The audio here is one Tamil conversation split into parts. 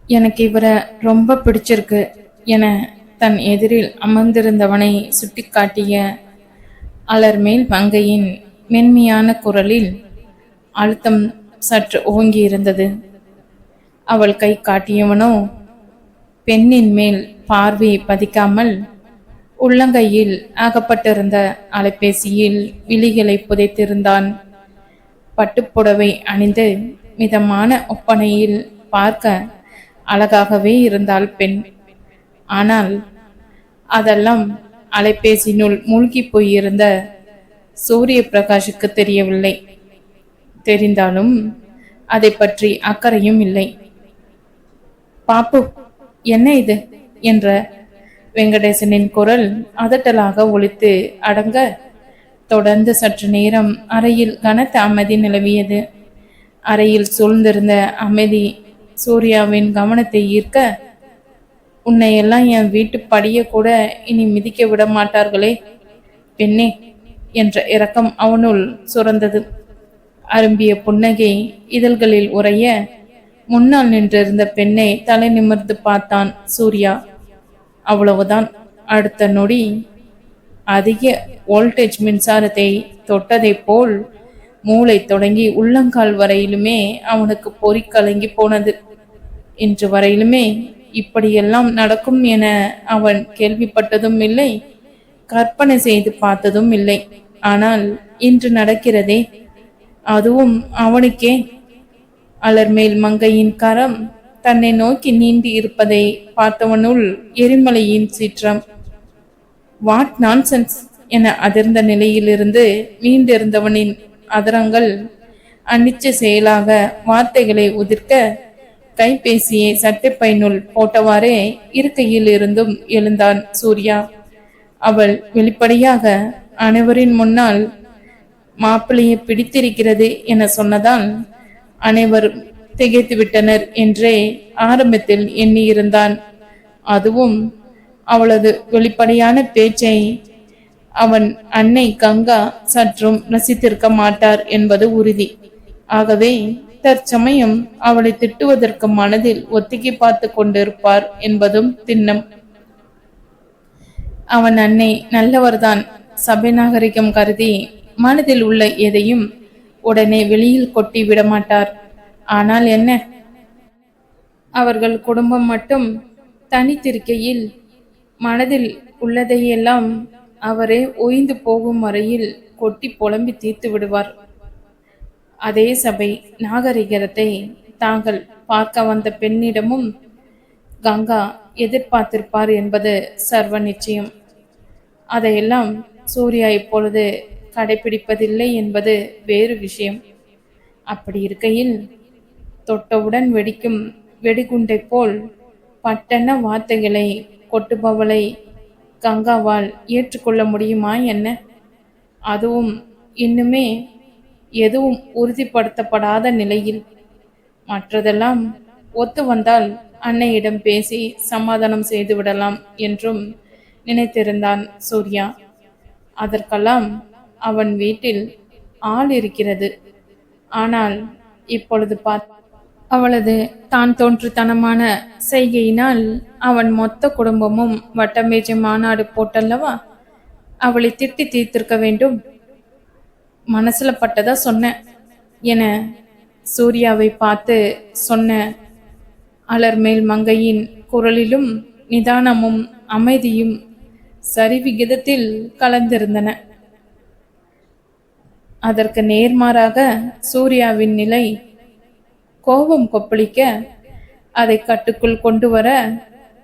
எனக்கு இவரை ரொம்ப பிடிச்சிருக்கு என தன் எதிரில் அமர்ந்திருந்தவனை சுட்டிக்காட்டிய அலர்மேல் மங்கையின் மென்மையான குரலில் அழுத்தம் சற்று ஓங்கி இருந்தது. அவள் கை காட்டியவனோ பெண்ணின் மேல் பார்வையை பதிக்காமல் உள்ளங்கையில் ஆகப்பட்டிருந்த அலைபேசியில் விழிகளை புதைத்திருந்தான். பட்டுப்புடவை அணிந்து மிதமான ஒப்பனையில் பார்க்க அழகாகவே இருந்தாள் பெண். ஆனால் அதெல்லாம் அலைபேசியினுள் மூழ்கி போயிருந்த சூரிய பிரகாஷுக்கு தெரியவில்லை. தெரிந்தாலும் அதை பற்றி அக்கறையும் இல்லை. பாப்பு, என்ன இது என்ற வெங்கடேசனின் குரல் அதட்டலாக ஒலித்து அடங்க தொடர்ந்து சற்று நேரம் அறையில் கனத்த அமைதி நிலவியது. அறையில் சூழ்ந்திருந்த அமைதி சூர்யாவின் கவனத்தை ஈர்க்க, உன்னையெல்லாம் என் வீட்டு படிய கூட இனி மிதிக்க விட மாட்டார்களே பெண்ணே என்ற இரக்கம் அவனுள் சுரந்தது. அரும்பிய புன்னகை இதழ்களில் உறைய முன்னால் நின்றிருந்த பெண்ணை தலை நிமிர்ந்து பார்த்தான் சூர்யா. அவ்வளவுதான். அடுத்த நொடி அதிக வோல்டேஜ் மின்சாரத்தை தொட்டதை போல் மூளை தொடங்கி உள்ளங்கால் வரையிலுமே அவனுக்கு பொறி கலங்கி போனது. இன்று வரையிலுமே இப்படியெல்லாம் நடக்கும் என அவன் கேள்விப்பட்டதும் இல்லை, கற்பனை செய்து பார்த்ததும் இல்லை. ஆனால் இன்று நடக்கிறதே, அதுவும் அவனுக்கே. அலர்மேல் மங்கையின் கரம் தன்னை நோக்கி நீண்டி இருப்பதை பார்த்தவனுள் எரிமலையின் சீற்றம். வாட் நான்சென்ஸ் என அதிர்ந்த நிலையிலிருந்து மீண்டிருந்தவனின் அதரங்கள் அனிச்ச செயலாக வார்த்தைகளை உதிர்க்க கைபேசியை சட்டைப்பையினுள் போட்டவாறே இருக்கையில் இருந்தும் எழுந்தான் சூர்யா. அவள் வெளிப்படையாக அனைவரின் முன்னால் மாப்பிள்ளையை பிடித்திருக்கிறது என சொன்னதால் அனைவரும் திகைத்து விட்டனர் என்றே ஆரம்பத்தில் எண்ணியிருந்தான். அதுவும் அவளது வெளிப்படையான பேச்சை அவன் அன்னை கங்கா சற்றும் ரசித்திருக்க மாட்டார் என்பது உறுதி. ஆகவே தற்சமயம் அவளை திட்டுவதற்கு மனதில் ஒத்திகை பார்த்து கொண்டிருப்பார் என்பதும் திண்ணம். அவன் அன்னை நல்லவர்தான். சபை நாகரிகம் கருதி மனதில் உள்ள எதையும் உடனே வெளியில் கொட்டி விடமாட்டார். ஆனால் என்ன, அவர்கள் குடும்பம் மட்டும் தனித்திருக்கையில் மனதில் உள்ளதையெல்லாம் அவரே ஓய்ந்து போகும் வரையில் கொட்டி புலம்பி தீர்த்து விடுவார். அதே சபை நாகரிகத்தை தாங்கள் பார்க்க வந்த பெண்ணிடமும் கங்கா எதிர்பார்த்திருப்பார் என்பது சர்வ நிச்சயம். அதையெல்லாம் சூர்யா இப்பொழுது கடைபிடிப்பதில்லை என்பது வேறு விஷயம். அப்படி இருக்கையில் தொட்டவுடன் வெடிக்கும் வெடிகுண்டை போல் பட்டென வார்த்தைகளை கொட்டுபவளை கங்காவால் ஏற்றுக்கொள்ள முடியுமா என்ன? அதுவும் இன்னுமே எதுவும் உறுதிப்படுத்தப்படாத நிலையில். மற்றதெல்லாம் ஒத்து வந்தால் அன்னையிடம் பேசி சமாதானம் செய்து விடலாம் என்றும் நினைத்திருந்தான் சூர்யா. அதற்கெல்லாம் அவன் வீட்டில் ஆள் இருக்கிறது. ஆனால் இப்பொழுது அவளது தான் தோன்றுத்தனமான செய்கையினால் அவன் மொத்த குடும்பமும் வட்டமேஜை மாநாடு போட்டல்லவா அவளை திட்டி தீர்த்திருக்க வேண்டும். மனசுல பட்டதா சொன்ன என சூர்யாவை பார்த்து சொன்ன அலர்மேல் மங்கையின் குரலிலும் நிதானமும் அமைதியும் சரிவிகிதத்தில் கலந்திருந்தன. அதற்கு நேர்மாறாக சூர்யாவின் நிலை கோபம் கொப்பளிக்க அதை கட்டுக்குள் கொண்டு வர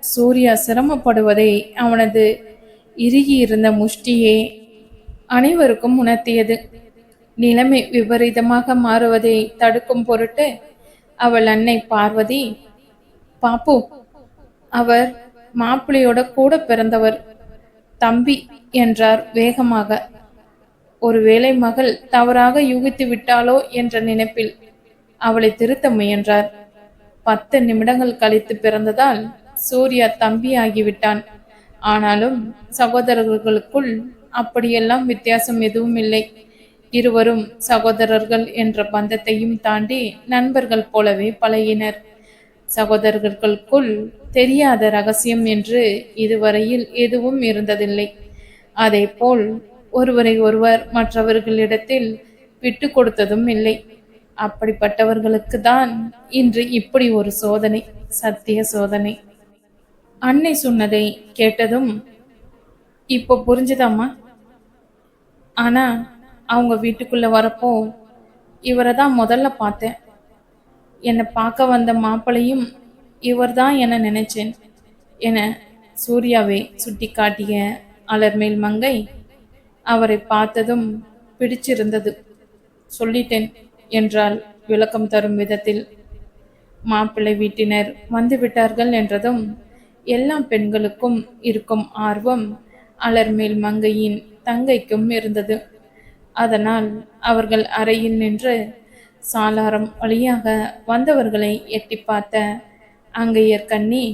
சூர்யா சிரமப்படுவதை அவனது இறுகியிருந்த முஷ்டியே அனைவருக்கும் உணர்த்தியது. நிலைமை விபரீதமாக மாறுவதை தடுக்கும் பொருட்டு அவள் அன்னை பார்வதி, பாப்பு, அவர் மாப்பிள்ளையோட கூட பிறந்தவர் தம்பி என்றார் வேகமாக. ஒருவேளை மகள் தவறாக யூகித்து விட்டாளோ என்ற நினைப்பில் அவளை திருத்த முயன்றார். 10 நிமிடங்கள் கழித்து பிறந்ததால் சூர்யா தம்பி ஆகிவிட்டான். ஆனாலும் சகோதரர்களுக்குள் அப்படியெல்லாம் வித்தியாசம் எதுவும் இல்லை. இருவரும் சகோதரர்கள் என்ற பந்தத்தையும் தாண்டி நண்பர்கள் போலவே பழகினர். சகோதரர்களுக்குள் தெரியாத ரகசியம் என்று இதுவரையில் எதுவும் இருந்ததில்லை. அதேபோல் ஒருவரை ஒருவர் மற்றவர்களிடத்தில் விட்டு கொடுத்ததும் இல்லை. அப்படிப்பட்டவர்களுக்கு தான் இன்று இப்படி ஒரு சோதனை, சத்திய சோதனை. அன்னை சொன்னதை கேட்டதும், இப்போ புரிஞ்சுதாம்மா? ஆனா அவங்க வீட்டுக்குள்ள வரப்போ இவரை தான் முதல்ல பார்த்தேன். என்னை பார்க்க வந்த மாப்பிளையும் இவர்தான் என நினைச்சேன் என சூர்யாவை சுட்டி காட்டிய அலர்மேல் மங்கை, அவரை பார்த்ததும் பிடிச்சிருந்தது, சொல்லிட்டேன் என்றால் விளக்கம் தரும் விதத்தில். மாப்பிள்ளை வீட்டினர் வந்துவிட்டார்கள் என்றதும் எல்லா பெண்களுக்கும் இருக்கும் ஆர்வம் அலர்மேல் மங்கையின் தங்கைக்கும் இருந்தது. அதனால் அவர்கள் அறையில் நின்று சாளாரம் வழியாக வந்தவர்களை எட்டி பார்த்த அங்கையர் கண்ணி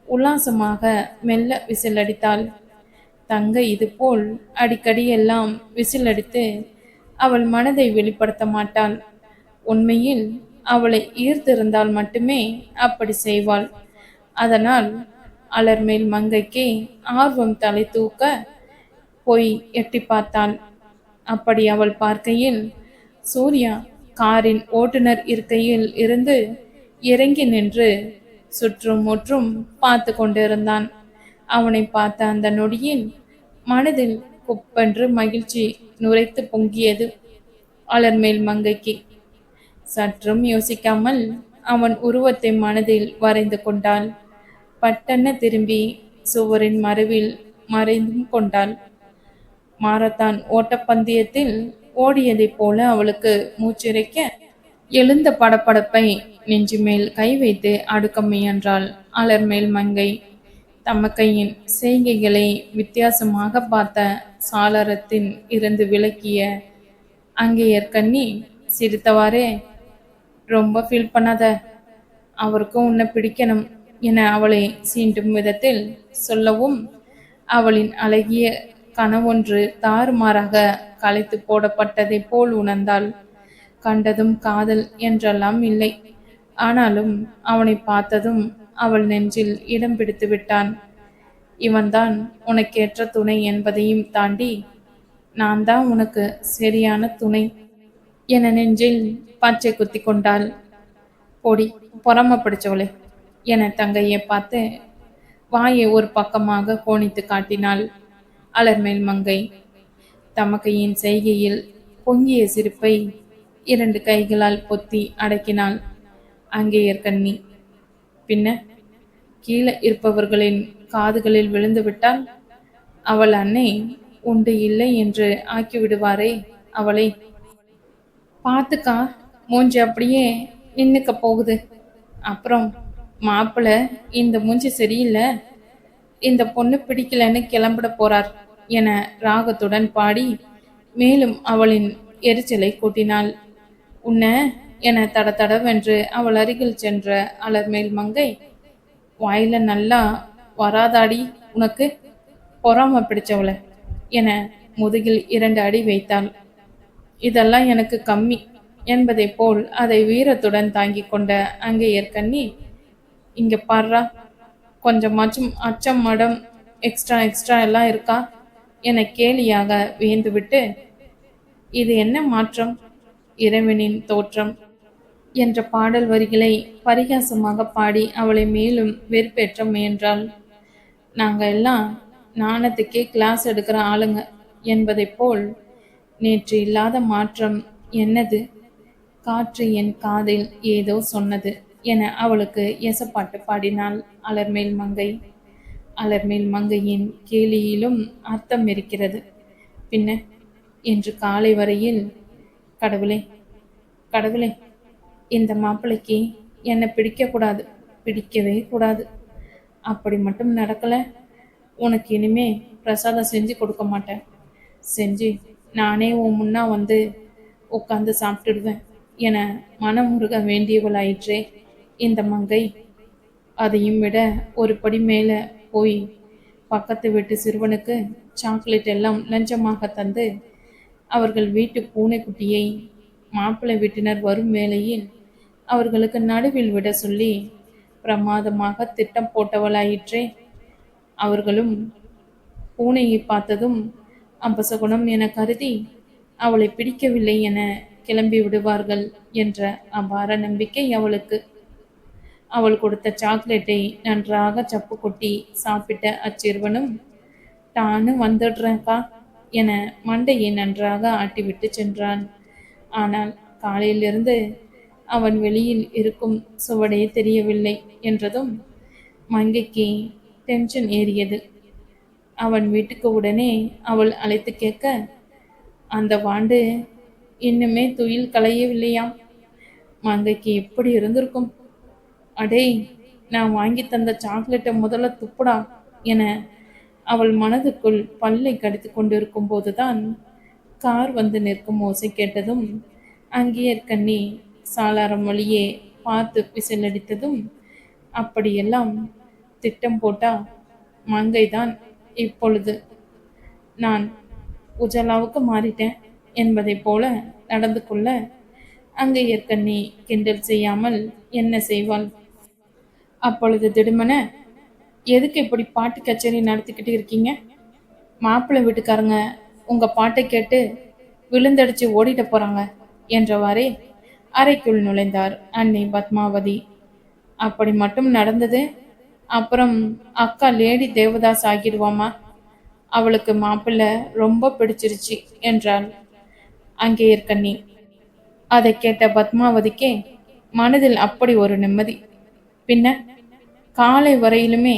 உல்லாசமாக மெல்ல விசிலடித்தாள். தங்கை இதுபோல் அடிக்கடி எல்லாம் விசிலடித்து அவள் மனதை வெளிப்படுத்த மாட்டாள். உண்மையில் அவளை ஈர்த்திருந்தால் மட்டுமே அப்படி செய்வாள். அதனால் அலர்மேல் மங்கைக்கு ஆர்வம் தலை தூக்க போய் எட்டி பார்த்தாள். அப்படி அவள் பார்க்கையில் சூர்யா காரின் ஓட்டுநர் இருக்கையில் இருந்து இறங்கி நின்று சுற்றும் முற்றும் பார்த்து கொண்டிருந்தான். அவனை பார்த்த அந்த நொடியில் மனதில் குப்பென்று மகிழ்ச்சி நுரைத்து பொங்கியது அலர்மேல் மங்கைக்கு. சற்றும் யோசிக்காமல் அவன் உருவத்தை மனதில் வரைந்து கொண்டாள். பட்டென திரும்பி சுவரின் மறைவில் மறைந்தும் கொண்டாள். மாரத்தான் ஓட்டப்பந்தயத்தில் ஓடியதைப் போல அவளுக்கு மூச்சிறைக்க எழுந்த படப்படப்பை நெஞ்சு மேல் கை வைத்து அடுக்க முயன்றாள் அலர்மேல் மங்கை. தமக்கையின் செய்கைகளை வித்தியாசமாக பார்த்த சாளரத்தின் இருந்து விலக்கிய அங்கேயர் கண்ணி சிரித்தவாறே, ரொம்ப ஃபீல் பண்ணாத, அவருக்கும் உன்னை பிடிக்கணும் என அவளை சீண்டும் விதத்தில் சொல்லவும், அவளின் அழகிய கனவொன்று தாறுமாறாக கலைத்து போடப்பட்டதை போல் உணர்ந்தாள். கண்டதும் காதல் என்றெல்லாம் இல்லை. ஆனாலும் அவனை பார்த்ததும் அவள் நெஞ்சில் இடம் பிடித்து விட்டான். இவன்தான் உனக்கேற்ற துணை என்பதையும் தாண்டி நான் தான் உனக்கு சரியான துணை என நெஞ்சில் பச்சை குத்தி கொண்டாள். பொடி பொறாம பிடிச்சவளே என தங்கையை பார்த்து வாயை ஒரு பக்கமாக கோணித்து காட்டினாள் அலர்மேல் மங்கை. தமக்கையின் செய்கையில் பொங்கிய சிரிப்பை 2 கைகளால் பொத்தி அடக்கினாள் அங்கேயர் கண்ணி. பின்ன கீழே இருப்பவர்களின் காதுகளில் விழுந்துவிட்டால் அவள் அன்னை உண்டு இல்லை என்று ஆக்கிவிடுவாரே அவளை. பார்த்துக்கா, மூஞ்சி அப்படியே நின்னுக்க போகுது. அப்புறம் மாப்பிள்ளை இந்த மூஞ்சி சரியில்லை, இந்த பொண்ணு பிடிக்கலன்னு கிளம்பிட போறார் என ராகத்துடன் பாடி மேலும் அவளின் எரிச்சலை கூட்டினாள். உன்ன என தடதடவென்று அவள் அருகில் சென்ற அலர்மேல் மங்கை, வாயில நல்லா வராதாடி உனக்கு, பொறாம பிடிச்சவள என முதுகில் 2 அடி வைத்தாள். இதெல்லாம் எனக்கு கம்மி என்பதை போல் அதை வீரத்துடன் தாங்கி கொண்ட அங்கேயர் கண்ணி, இங்க பாடுறா, கொஞ்சமாச்சும் அச்சம் மடம் எக்ஸ்ட்ரா எல்லாம் இருக்கா என கேலியாக வியந்துவிட்டு, இது என்ன மாற்றம், இறைவனின் தோற்றம் என்ற பாடல் வரிகளை பரிகாசமாக பாடி அவளை மேலும் வெறுப்பேற்ற முயன்றாள். நாங்க எல்லாம் நாணத்துக்கே கிளாஸ் எடுக்கிற ஆளுங்க என்பதை போல் நேற்று இல்லாத மாற்றம் என்னது, காற்று என் காதில் ஏதோ சொன்னது என அவளுக்கு எசப்பாட்டு பாடினாள் அலர்மேல் மங்கை. அலர்மேல் மங்கையின் கேலியிலும் அர்த்தம் இருக்கிறது. பின்ன இன்று காலை வரையில் கடவுளே கடவுளே, இந்த மாப்பிள்ளைக்கு என்னை பிடிக்கக்கூடாது, பிடிக்கவே கூடாது. அப்படி மட்டும் நடக்கலை, உனக்கு இனிமே பிரசாதம் செஞ்சு கொடுக்க மாட்டேன். செஞ்சு நானே உன் முன்னா வந்து உட்காந்து சாப்பிட்டுடுவேன் என மனமுருக வேண்டியவளாயிற்றே இந்த மங்கை. அதையும் விட ஒரு படி மேலே போய் பக்கத்து வீட்டு சிறுவனுக்கு சாக்லேட் எல்லாம் லஞ்சமாக தந்து அவர்கள் வீட்டு பூனைக்குட்டியை மாப்பிள்ளை வீட்டினர் வரும் வேளையில் அவர்களுக்கு நடுவில் விட சொல்லி பிரமாதமாக திட்டம் போட்டவளாயிற்றே. அவர்களும் பூனையை பார்த்ததும் அபசகுணம் என கருதி அவளை பிடிக்கவில்லை என கிளம்பி விடுவார்கள் என்ற அபார நம்பிக்கை அவளுக்கு. அவள் கொடுத்த சாக்லேட்டை நன்றாக சப்பு கொட்டி சாப்பிட்ட அச்சிறுவனும் டான்னு வந்துடுறேன்க்கா என மண்டையை நன்றாக ஆட்டிவிட்டு சென்றான். ஆனால் காலையிலிருந்து அவன் வெளியில் இருக்கும் சுவடே தெரியவில்லை என்றதும் மங்கைக்கு டென்ஷன் ஏறியது. அவன் வீட்டுக்கு உடனே அவள் அழைத்து கேட்க, அந்த வாண்டு இன்னுமே துயில் களையவில்லையாம். மங்கைக்கு எப்படி இருந்திருக்கும். அடே, நான் வாங்கி தந்த சாக்லேட்டை முதல்ல துப்புடா என அவள் மனதுக்குள் பல்லை கடித்து கொண்டிருக்கும் போதுதான் கார் வந்து நிற்கும் ஓசை கேட்டதும் அங்கேயற்கண்ணி சாளாரம் வழியே பார்த்து விசிலடித்ததும், அப்படியெல்லாம் திட்டம் போட்டா மங்கைதான் இப்பொழுது நான் உஜலாவுக்கு மாறிட்டேன் என்பதை போல நடந்து கொள்ள அங்கேயற்கண்ணி கிண்டல் செய்யாமல் என்ன செய்வாள்? அப்பொழுது திடுமென, எதுக்கு இப்படி பாட்டு கச்சேரி நடத்திக்கிட்டு இருக்கீங்க? மாப்பிள்ளை வீட்டுக்காரங்க உங்க பாட்டை கேட்டு விழுந்தடிச்சு ஓடிட்டு போறாங்க என்றவாறே அறைக்குள் நுழைந்தார் அன்னை பத்மாவதி. அப்படி மட்டும் நடந்தது, அப்புறம் அக்கா லேடி தேவதாஸ் ஆகிடுவாமா. அவளுக்கு மாப்பிள்ளை ரொம்ப பிடிச்சிருச்சு என்றாள் அங்கேயற்கண்ணி. அதை கேட்ட பத்மாவதிக்கே மனதில் அப்படி ஒரு நிம்மதி. பின்ன காலை வரையிலுமே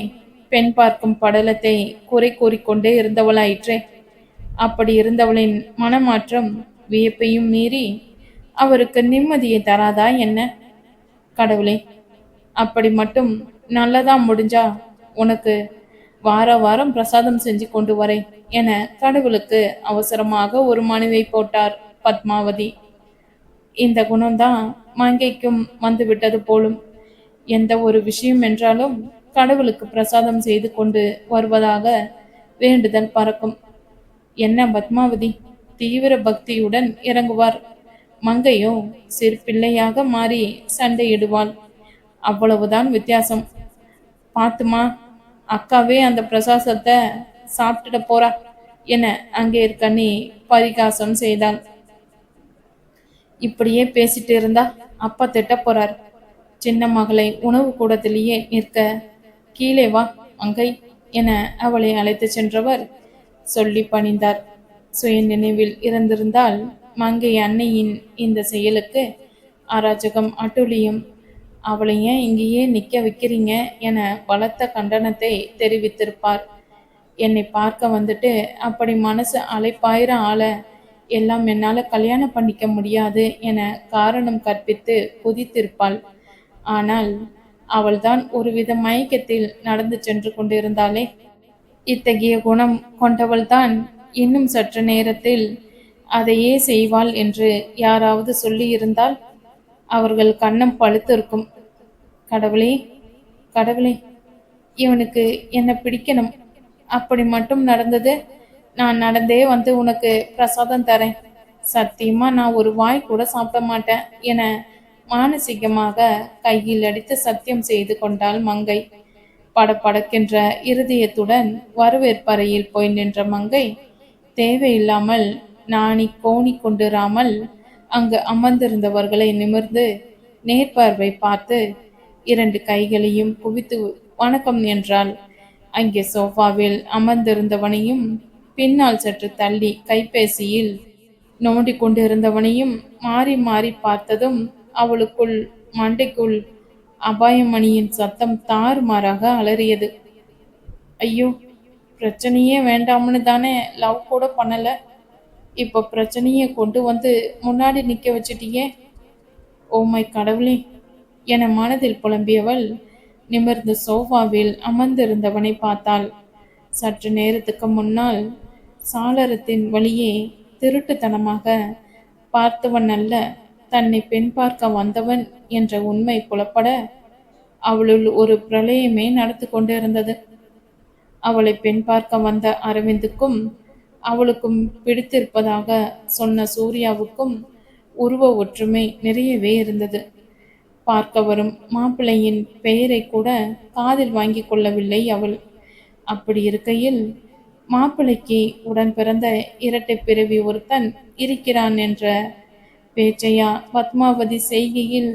பெண் பார்க்கும் படலத்தை குறை கூறிக்கொண்டே இருந்தவளாயிற்றே. அப்படி இருந்தவளின் மனமாற்றம் வியப்பையும் மீறி அவருக்கு நிம்மதியை தராதா என்ன? கடவுளே, அப்படி மட்டும் நல்லதா முடிஞ்சா உனக்கு வார வாரம் பிரசாதம் செஞ்சு கொண்டு வரேன் என கடவுளுக்கு அவசரமாக ஒரு மனுவை போட்டார் பத்மாவதி. இந்த குணம்தான் மங்கைக்கும் வந்துவிட்டது போலும். எந்த ஒரு விஷயம் என்றாலும் கடவுளுக்கு பிரசாதம் செய்து கொண்டு வருவதாக வேண்டுதல் பறக்கும். என்ன பத்மாவதி தீவிர பக்தியுடன் இறங்குவார். மங்கையோ சிறு பிள்ளையாக மாறி சண்டையிடுவாள். அவ்வளவுதான் வித்தியாசம். பாத்துமா, அக்காவே அந்த பிரசாசத்தை சாப்பிட்டுட போறா என அங்கே இருக்கண்ணி பரிகாசம் செய்தாள். இப்படியே பேசிட்டு இருந்தா அப்பா திட்ட போறார். சின்ன மகளை உணவு கூடத்திலேயே நிற்க, கீழே வா மங்கை என அவளை அழைத்து சென்றவர் சொல்லி பணிந்தார். சுய நினைவில் இருந்திருந்தால் மங்கை அன்னையின் இந்த செயலுக்கு அராஜகம் அட்டுழியும். அவளை ஏன் இங்கேயே நிற்க வைக்கிறீங்க என பலத்த கண்டனத்தை தெரிவித்திருப்பார். என்னை பார்க்க வந்துட்டு அப்படி மனசு அலைப்பாயிர ஆளை எல்லாம் என்னால் கல்யாணம் பண்ணிக்க முடியாது என காரணம் கற்பித்து குதித்திருப்பாள். ஆனால் அவள்தான் ஒருவித மயக்கத்தில் நடந்து சென்று கொண்டிருந்தாளே. இத்தகைய குணம் கொண்டவள்தான் இன்னும் சற்று நேரத்தில் அதையே செய்வாள் என்று யாராவது சொல்லியிருந்தால் அவர்கள் கன்னம் பழுத்திருக்கும். கடவுளே, கடவுளே, இவனுக்கு என்ன பிடிக்கணும். அப்படி மட்டும் நடந்தது, நான் நடந்தே வந்து உனக்கு பிரசாதம் தரேன். சத்தியமா நான் ஒரு வாய் கூட சாப்பிட மாட்டேன் என மானசீகமாக கையில் அடித்து சத்தியம் செய்து கொண்டாள் மங்கை. படப்படக்கின்ற இருதயத்துடன் வரவேற்பறையில் போய் நின்ற மங்கை தேவையில்லாமல் நாணி கோணி கொண்டிராமல் அங்கு அமர்ந்திருந்தவர்களை நிமிர்ந்து நேர்பார்வை பார்த்து 2 கைகளையும் குவித்து வணக்கம் என்றாள். அங்கே சோஃபாவில் அமர்ந்திருந்தவனையும் பின்னால் சற்று தள்ளி கைபேசியில் நோண்டி கொண்டிருந்தவனையும் மாறி மாறி பார்த்ததும் அவளுக்குள் மண்டைக்குள் அபாயமணியின் சத்தம் தாறுமாறாக அலறியது. ஐயோ, பிரச்சனையே வேண்டாம்னு தானே லவ் கூட பண்ணல, இப்போ பிரச்சனையை கொண்டு வந்து முன்னாடி நிற்க வச்சிட்டியே. ஓமை கடவுளே என மனதில் புலம்பியவள் நிமிர்ந்து சோஃபாவில் அமர்ந்திருந்தவனை பார்த்தாள். சற்று நேரத்துக்கு முன்னால் சாளரத்தின் வழியே திருட்டுத்தனமாக பார்த்தவன் அல்ல, தன்னை பெண் பார்க்க வந்தவன் என்ற உண்மை புலப்பட அவளுள் ஒரு பிரளயமே நடந்து கொண்டிருந்தது. அவளை பெண் பார்க்க வந்த அரவிந்துக்கும் அவளுக்கும் பிடித்திருப்பதாக சொன்ன சூர்யாவுக்கும் உருவ ஒற்றுமை நிறையவே இருந்தது. பார்க்க வரும் மாப்பிள்ளையின் பெயரை கூட காதில் வாங்கி கொள்ளவில்லை அவள். அப்படி இருக்கையில் மாப்பிள்ளைக்கு உடன் பிறந்த இரட்டை பிறவி ஒருத்தன் இருக்கிறான் என்ற பேச்சையா பத்மாவதி செய்கையில்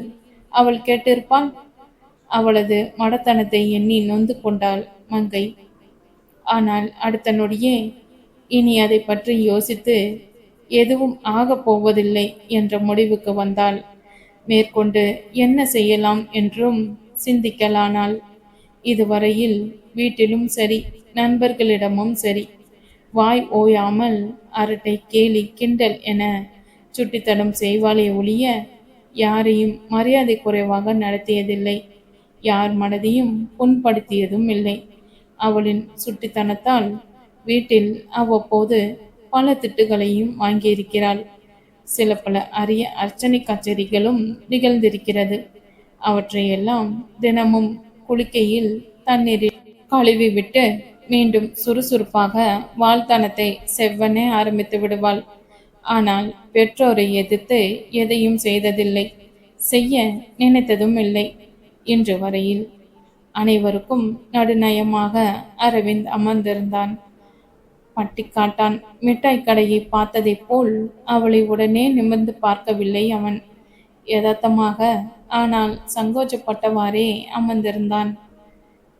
அவள் கேட்டிருப்பாள். அவளது மடத்தனத்தை எண்ணி நொந்து கொண்டாள் மங்கை. ஆனால் அடுத்த நொடியே இனி அதை பற்றி யோசித்து எதுவும் ஆகப் போவதில்லை என்ற முடிவுக்கு வந்தாள். மேற்கொண்டு என்ன செய்யலாம் என்றும் சிந்திக்கலானாள். இதுவரையில் வீட்டிலும் சரி, நண்பர்களிடமும் சரி, வாய் ஓயாமல் அரட்டை, கேலி, கிண்டல் என சுட்டித்தனம் செய்வாளே ஒழிய யாரையும் மரியாதை குறைவாக நடத்தியதில்லை. யார் மனதையும் புண்படுத்தியதும் இல்லை. அவளின் சுட்டித்தனத்தால் வீட்டில் அவ்வப்போது பல திட்டுகளையும் வாங்கியிருக்கிறாள். சில பல அரிய அர்ச்சனை கச்சேரிகளும் நிகழ்ந்திருக்கிறது. அவற்றையெல்லாம் தினமும் குளிக்கையில் தண்ணீரில் கழுவி விட்டு மீண்டும் சுறுசுறுப்பாக வாழ்த்தனத்தை செவ்வனே ஆரம்பித்து விடுவாள். ஆனால் பெற்றோரை எதிர்த்து எதையும் செய்ததில்லை, செய்ய நினைத்ததும் இல்லை. இன்று வரையில் அனைவருக்கும் நடுநயமாக அரவிந்த் அமர்ந்திருந்தான். பட்டிக்காட்டான் மிட்டாய் கடையை பார்த்ததைப் போல் அவளை உடனே நிமிர்ந்து பார்க்கவில்லை அவன். யதார்த்தமாக, ஆனால் சங்கோச்சப்பட்டவாறே அமர்ந்திருந்தான்.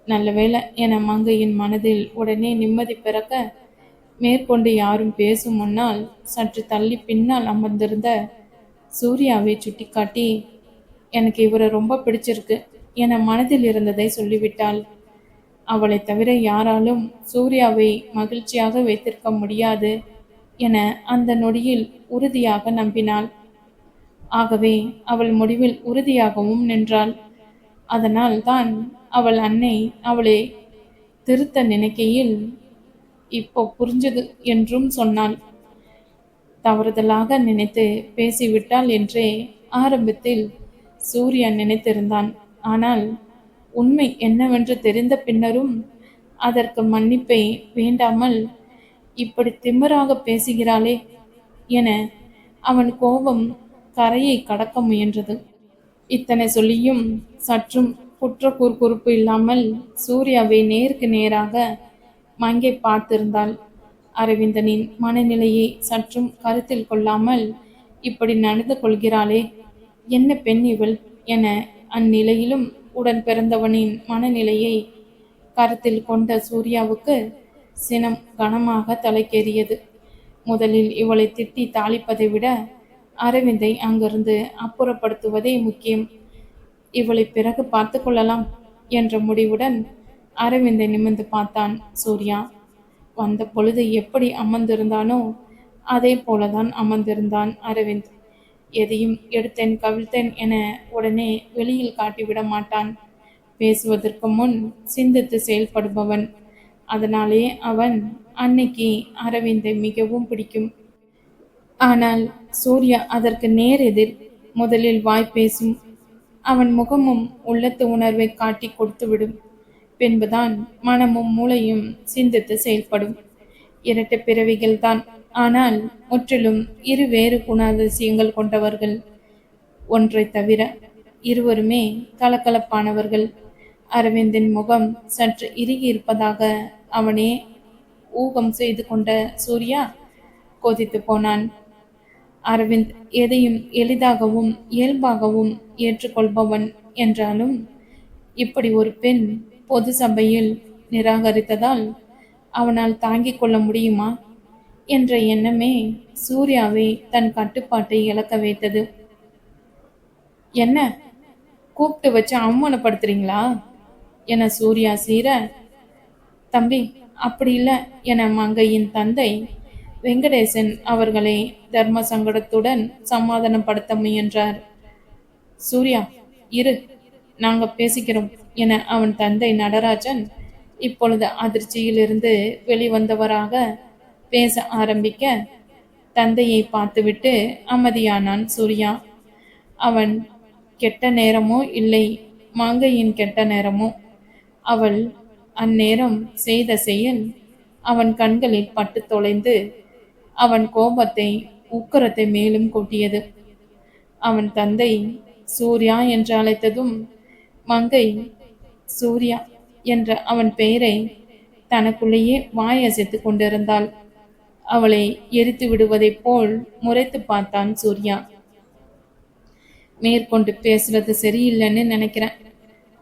நல்லவேளை என மங்கையின் மனதில் உடனே நிம்மதி பிறக்க, மேற்கொண்டு யாரும் பேசும் முன்னால் சற்று தள்ளி பின்னால் அமர்ந்திருந்த சூர்யாவை சுட்டிக்காட்டி, எனக்கு இவரை ரொம்ப பிடிச்சிருக்கு என மனதில் இருந்ததை சொல்லிவிட்டாள். அவளை தவிர யாராலும் சூர்யாவை மகிழ்ச்சியாக வைத்திருக்க முடியாது என அந்த நொடியில் உறுதியாக நம்பினாள். ஆகவே அவள் முடிவில் உறுதியாகவும் நின்றாள். அதனால் தான் அவள் அன்னை அவளை திருத்த நினைக்கையில் இப்போ புரிஞ்சது என்றும் சொன்னாள். தவறுதலாக நினைத்து பேசிவிட்டாள் என்றே ஆரம்பத்தில் சூர்யா நினைத்திருந்தான். ஆனால் உண்மை என்னவென்று தெரிந்த பின்னரும் அதற்கு மன்னிப்பை வேண்டாமல் இப்படி திமிராக பேசுகிறாளே என அவன் கோபம் கரையை கடக்க முயன்றது. இத்தனை சொல்லியும் சற்றும் குற்ற குறுகுறுப்பு இல்லாமல் சூர்யாவை நேருக்கு நேராக மங்கை பார்த்திருந்தாள். அரவிந்தனின் மனநிலையை சற்றும் கருத்தில் கொள்ளாமல் இப்படி நடந்து கொள்கிறாளே, என்ன பெண் இவள் என அந்நிலையிலும் உடன் பிறந்தவனின் மனநிலையை கருத்தில் கொண்ட சூர்யாவுக்கு சினம் கனமாக தலைக்கேறியது. முதலில் இவளை திட்டி தாளிப்பதை விட அரவிந்தை அங்கிருந்து அப்புறப்படுத்துவதே முக்கியம். இவளை பிறகு பார்த்து கொள்ளலாம் என்ற முடிவுடன் அரவிந்தை நிமிர்ந்து பார்த்தான் சூர்யா. வந்த பொழுது எப்படி அமர்ந்திருந்தானோ அதே போலதான் அமர்ந்திருந்தான் அரவிந்த். எதையும் எடுத்தேன் கவிழ்த்தேன் என உடனே வெளியில் காட்டிவிட மாட்டான். பேசுவதற்கு முன் சிந்தித்து செயல்படுபவன். அதனாலே அவன் அன்னைக்கு அரவிந்தை மிகவும் பிடிக்கும். ஆனால் சூர்யா அதற்கு நேர் எதிர். முதலில் வாய் பேசும். அவன் முகமும் உள்ளத்து உணர்வை காட்டி கொடுத்துவிடும். பின்புதான் மனமும் மூளையும் சிந்தித்து செயல்படும். இரட்டை பிறவிகள்தான், ஆனால் முற்றிலும் இரு வேறு குணாதிசயங்கள் கொண்டவர்கள். ஒன்றை தவிர இருவருமே கலகலப்பானவர்கள். அரவிந்தின் முகம் சற்று இறுகி இருப்பதாக அவனே ஊகம் செய்து கொண்ட சூர்யா கொதித்து போனான். அரவிந்த் எதையும் எளிதாகவும் இயல்பாகவும் ஏற்றுக்கொள்பவன் என்றாலும் இப்படி ஒரு பெண் பொது சபையில் நிராகரித்ததால் அவனால் தாங்கிக் கொள்ள முடியுமா என்ற எண்ணமே சூர்யாவை தன் கட்டுப்பாட்டை இழக்க வைத்தது. என்ன கூப்பிட்டு வச்சு அவமானப்படுத்துறீங்களா என சூர்யா சீர, தம்பி அப்படி இல்லை என மங்கையின் தந்தை வெங்கடேசன் அவர்களை தர்ம சங்கடத்துடன் சமாதானப்படுத்த முயன்றார். சூர்யா இரு, நாங்க பேசிக்கிறோம் என அவன் தந்தை நடராஜன் இப்பொழுது அதிர்ச்சியிலிருந்து வெளிவந்தவராக பேச ஆரம்பிக்க, தந்தையை பார்த்துவிட்டு அமைதியானான் சூர்யா. அவன் கெட்ட நேரமோ இல்லை, மங்கையின் கெட்ட நேரமோ. அவள் அந்நேரம் செய்த செயல் அவன் கண்களில் பட்டு தொலைந்து அவன் கோபத்தை உக்கரத்தை மேலும் கொட்டியது. அவன் தந்தை சூர்யா என்று அழைத்ததும் மங்கை சூர்யா என்ற அவன் பெயரை தனக்குள்ளேயே வாய் அசைத்து கொண்டிருந்தாள். அவளை எரித்து விடுவதைப் போல் முறைத்து பார்த்தான் சூர்யா. மேற்கொண்டு பேசுறது சரியில்லைன்னு நினைக்கிறேன்.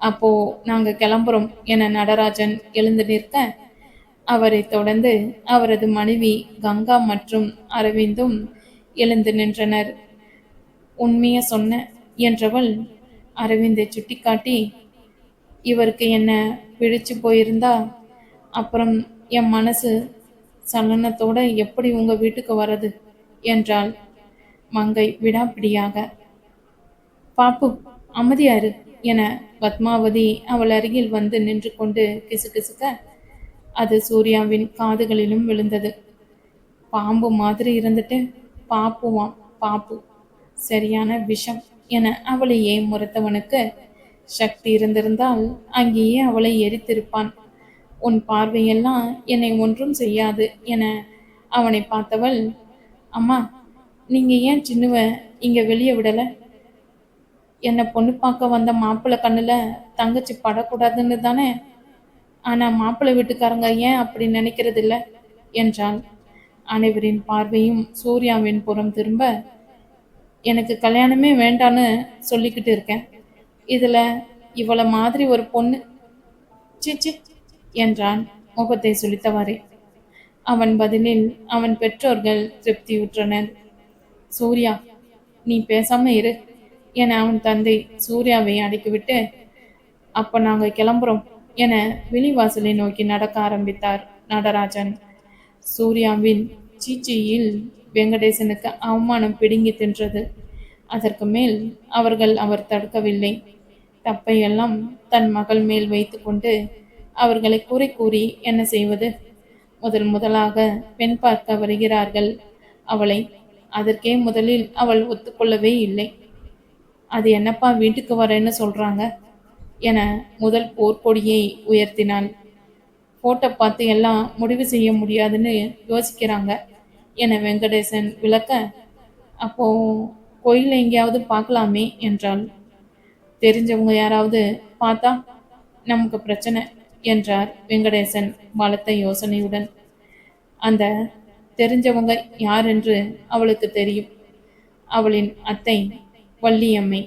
அப்போ நாங்க கிளம்புறோம் என நடராஜன் எழுந்து நிற்க, அவரை தொடர்ந்து அவரது மனைவி கங்கா மற்றும் அரவிந்தும் எழுந்து நின்றனர். உண்மைய சொன்ன என்றவள் அரவிந்தை சுட்டிக்காட்டி, இவருக்கு என்ன பிடிச்சு போயிருந்தா அப்புறம் என் மனசு சலனத்தோட எப்படி உங்க வீட்டுக்கு வர்றது என்றாள் மங்கை விடாப்பிடியாக. பாப்பு அமைதியாரு என பத்மாவதி அவள் அருகில் வந்து நின்று கொண்டு கிசுகிசுக்க அது சூர்யாவின் காதுகளிலும் விழுந்தது. பாம்பு மாதிரி இருந்துட்டு பாப்புவாம் பாப்பு, சரியான விஷம் என அவளையே முறைத்தவனுக்கு சக்தி இருந்திருந்தால் அங்கேயே அவளை எரித்திருப்பான். உன் பார்வையெல்லாம் என்னை ஒன்றும் செய்யாது என அவனை பார்த்தவள், அம்மா நீங்க ஏன் சின்னுவ இங்க வெளியே விடல? என்னை பொண்ணு பார்க்க வந்த மாப்பிள்ளை கண்ணுல தங்கச்சி படக்கூடாதுன்னு தானே. ஆனா மாப்பிள்ளை வீட்டுக்காரங்க ஏன் அப்படி நினைக்கிறது இல்லை என்றாள். அனைவரின் பார்வையும் சூர்யாவின் புறம் திரும்ப, எனக்கு கல்யாணமே வேண்டான்னு சொல்லிக்கிட்டு இருக்கேன், இதுல இவள மாதிரி ஒரு பொண்ணு சிச்சி என்றான் முகத்தை சுளித்தவாறே. அவன் பதிலில் அவன் பெற்றோர்கள் திருப்தியுற்றனர். சூர்யா நீ பேசாம இரு என அவன் தந்தை சூர்யாவை அடக்கிவிட்டு, அப்ப நாங்க கிளம்புறோம் என வெளிவாசலை நோக்கி நடக்க ஆரம்பித்தார் நடராஜன். சூர்யாவின் சீச்சியில் வெங்கடேசனுக்கு அவமானம் பிடுங்கி தின்றது. அதற்கு மேல் அவர் தடுக்கவில்லை. தப்பையெல்லாம் தன் மகள் மேல் வைத்து கொண்டு அவர்களை குறை கூறி என்ன செய்வது? முதலாக பெண் பார்க்க வருகிறார்கள் அவளை. அதற்கே முதலில் அவள் ஒத்துக்கொள்ளவே இல்லை. அது என்னப்பா வீட்டுக்கு வரேன்னு சொல்றாங்க என முதல் போர்க்கொடியை உயர்த்தினாள். போட்டோ பார்த்து எல்லாம் முடிவு செய்ய முடியாதுன்னு யோசிக்கிறாங்க என வெங்கடேசன் விளக்க, அப்போ கோயிலில் எங்கேயாவது பார்க்கலாமே என்றாள். தெரிஞ்சவங்க யாராவது பார்த்தா நமக்கு பிரச்சனை என்றார் வெங்கடேசன் பலத்த யோசனையுடன். அந்த தெரிஞ்சவங்க யார் என்று அவளுக்கு தெரியும். அவளின் அத்தை வள்ளியம்மை.